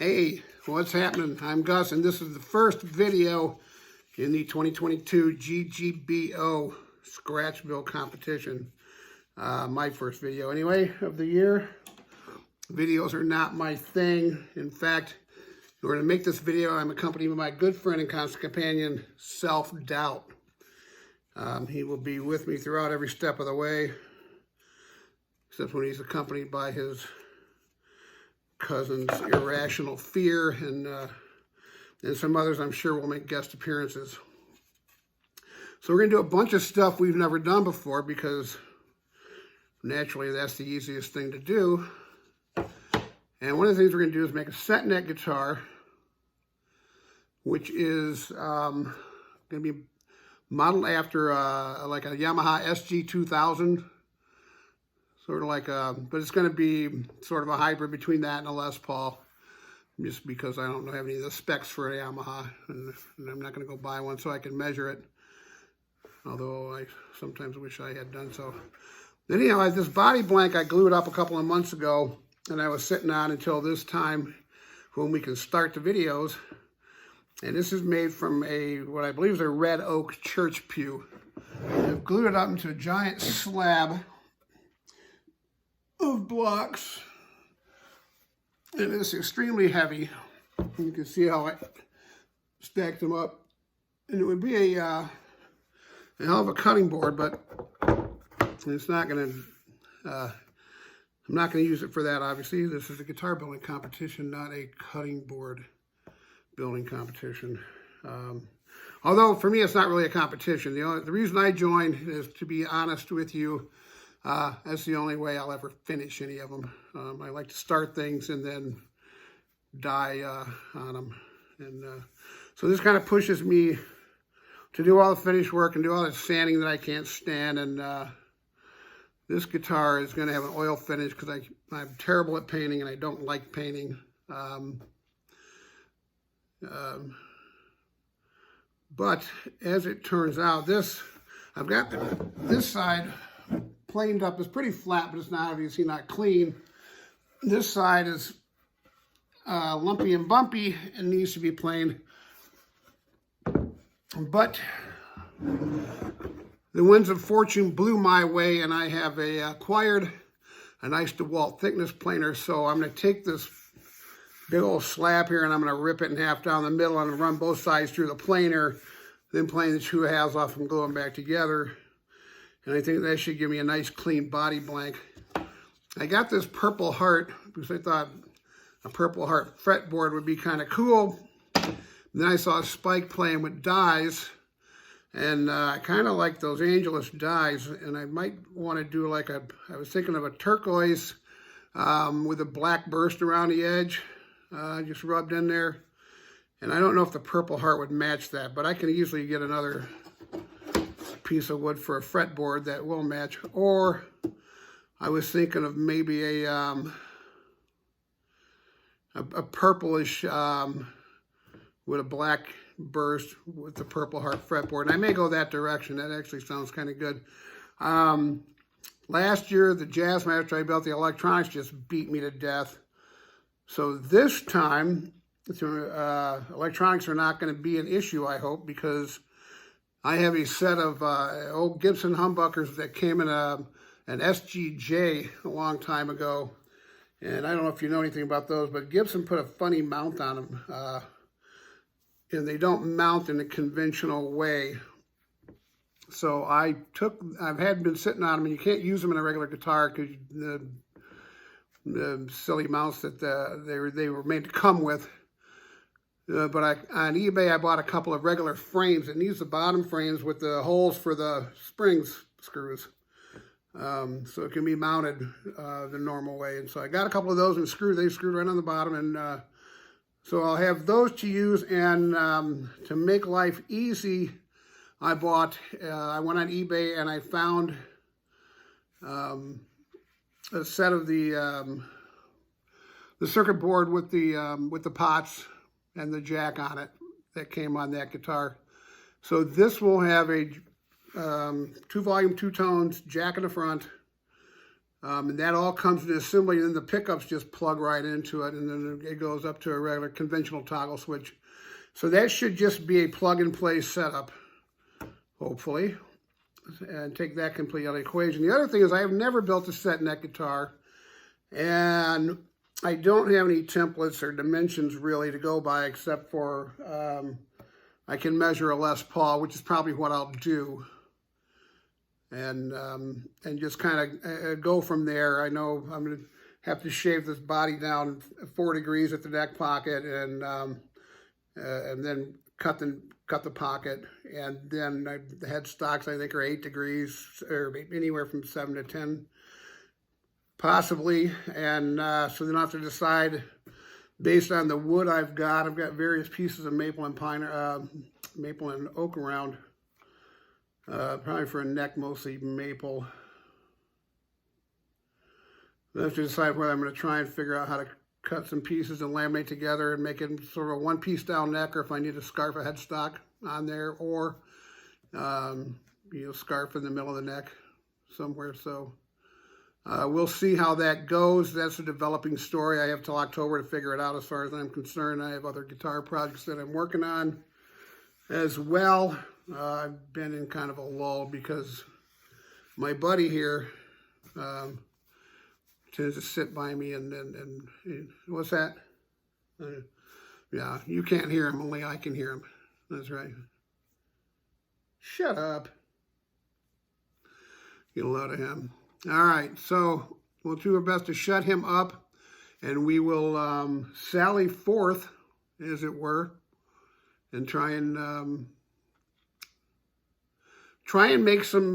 Hey, what's happening? I'm Gus, and this is the first video in the 2022 GGBO Scratch Build competition. My first video, anyway, of the year. Videos are not my thing. In fact, in order to make this video, I'm accompanied by my good friend and constant companion, Self-Doubt. He will be with me throughout every step of the way, except when he's accompanied by his cousin's irrational fear, and some others I'm sure will make guest appearances. So we're going to do a bunch of stuff we've never done before because naturally that's the easiest thing to do. And one of the things we're going to do is make a set neck guitar, which is going to be modeled after like a Yamaha SG-2000. Sort of like but it's going to be sort of a hybrid between that and a Les Paul, just because I don't have any of the specs for a Yamaha, and I'm not going to go buy one so I can measure it, although I sometimes wish I had done so. Then, you know, this body blank I glued up a couple of months ago, and I was sitting on until this time when we can start the videos, and this is made from what I believe is a red oak church pew. I've glued it up into a giant slab of blocks, and it's extremely heavy. You can see how I stacked them up, and it would be a hell of a cutting board, but it's not going to I'm not going to use it for that, obviously. This is a guitar building competition, not a cutting board building competition. Although for me it's not really a competition. The reason I joined is, to be honest with you, that's the only way I'll ever finish any of them. I like to start things and then die on them. And so this kind of pushes me to do all the finish work and do all the sanding that I can't stand. And this guitar is going to have an oil finish because I'm terrible at painting and I don't like painting. But as it turns out, I've got this side planed up. Is pretty flat, but it's not obviously not clean. This side is lumpy and bumpy and needs to be planed. But the winds of fortune blew my way, and I have acquired a nice DeWalt thickness planer. So I'm going to take this big old slab here and I'm going to rip it in half down the middle and run both sides through the planer, then plane the two halves off and glue them back together. And I think that should give me a nice clean body blank. I got this Purple Heart because I thought a Purple Heart fretboard would be kind of cool. And then I saw Spike playing with dies, and I kind of like those Angelus dies, and I might want to do like I was thinking of a turquoise with a black burst around the edge, just rubbed in there. And I don't know if the Purple Heart would match that, but I can easily get another piece of wood for a fretboard that will match. Or I was thinking of maybe a purplish with a black burst with the Purple Heart fretboard. And I may go that direction. That actually sounds kind of good. Last year, the Jazzmaster I built, the electronics just beat me to death. So this time, electronics are not going to be an issue, I hope, because I have a set of old Gibson humbuckers that came in an SGJ a long time ago. And I don't know if you know anything about those, but Gibson put a funny mount on them. And they don't mount in a conventional way. So I've been sitting on them, and you can't use them in a regular guitar because the silly mounts that they were made to come with. But on eBay, I bought a couple of regular frames, and these are the bottom frames with the holes for the springs screws. So it can be mounted the normal way. And so I got a couple of those and they screwed right on the bottom. And so I'll have those to use. And to make life easy, I went on eBay and I found a set of the circuit board with the pots and the jack on it that came on that guitar. So this will have a 2-volume, 2-tones jack in the front, And that all comes in assembly, and then the pickups just plug right into it, and then it goes up to a regular conventional toggle switch. So that should just be a plug-and-play setup, hopefully, and take that completely out of the equation. The other thing is I have never built a set neck guitar, and I don't have any templates or dimensions really to go by, except for I can measure a Les Paul, which is probably what I'll do. And just kind of go from there. I know I'm going to have to shave this body down 4 degrees at the neck pocket, and then cut the pocket, and then the headstocks I think are 8 degrees, or anywhere from 7 to 10, possibly. And so then I have to decide based on the wood I've got. I've got various pieces of maple and pine, maple and oak around. Probably for a neck, mostly maple. Then I have to decide whether I'm going to try and figure out how to cut some pieces and laminate together and make it sort of a one-piece style neck, or if I need a scarf, a headstock on there, or scarf in the middle of the neck somewhere. So we'll see how that goes. That's a developing story. I have till October to figure it out as far as I'm concerned. I have other guitar projects that I'm working on as well. I've been in kind of a lull because my buddy here tends to sit by me and what's that? Yeah, you can't hear him, only I can hear him. That's right. Shut up. Get a load of him. All right, so we'll do our best to shut him up, and we will sally forth, as it were, and try and make some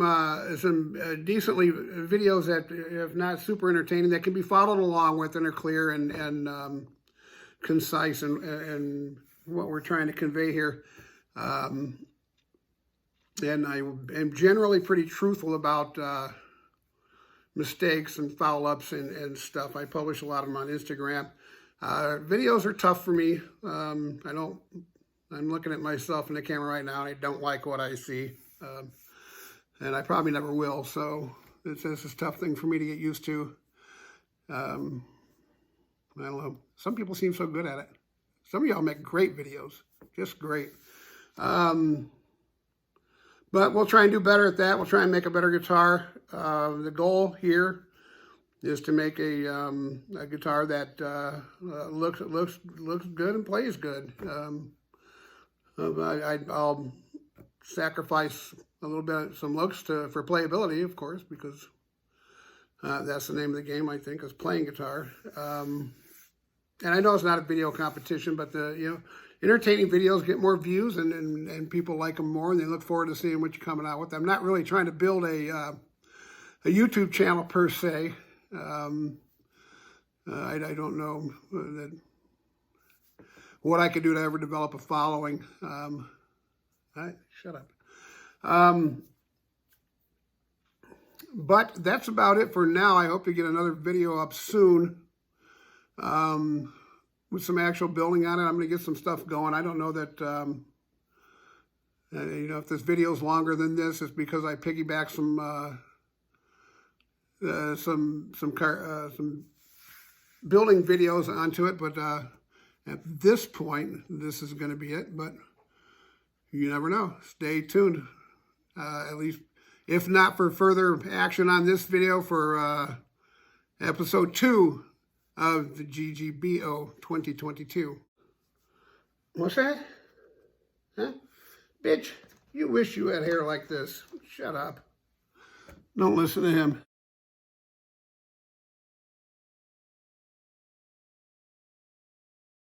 decently videos that, if not super entertaining, that can be followed along with and are clear and concise and what we're trying to convey here. And I am generally pretty truthful about mistakes and foul-ups and stuff. I publish a lot of them on Instagram. Videos are tough for me. I'm looking at myself in the camera right now, and I don't like what I see. And I probably never will, so this is a tough thing for me to get used to. I don't know. Some people seem so good at it. Some of y'all make great videos, just great. But we'll try and do better at that. We'll try and make a better guitar. The goal here is to make a guitar that looks good and plays good. I'll sacrifice a little bit, some looks for playability, of course, because that's the name of the game, I think, is playing guitar. And I know it's not a video competition, but entertaining videos get more views, and people like them more, and they look forward to seeing what you're coming out with. I'm not really trying to build a YouTube channel per se. I don't know what I could do to ever develop a following. All right, shut up. But that's about it for now. I hope to get another video up soon with some actual building on it. I'm going to get some stuff going. I don't know that, if this video is longer than this, it's because I piggyback some building videos onto it. But at this point, this is going to be it. But you never know. Stay tuned. At least, if not for further action on this video, for episode 2 of the GGBO 2022. What's that? Huh? Bitch, you wish you had hair like this. Shut up. Don't listen to him.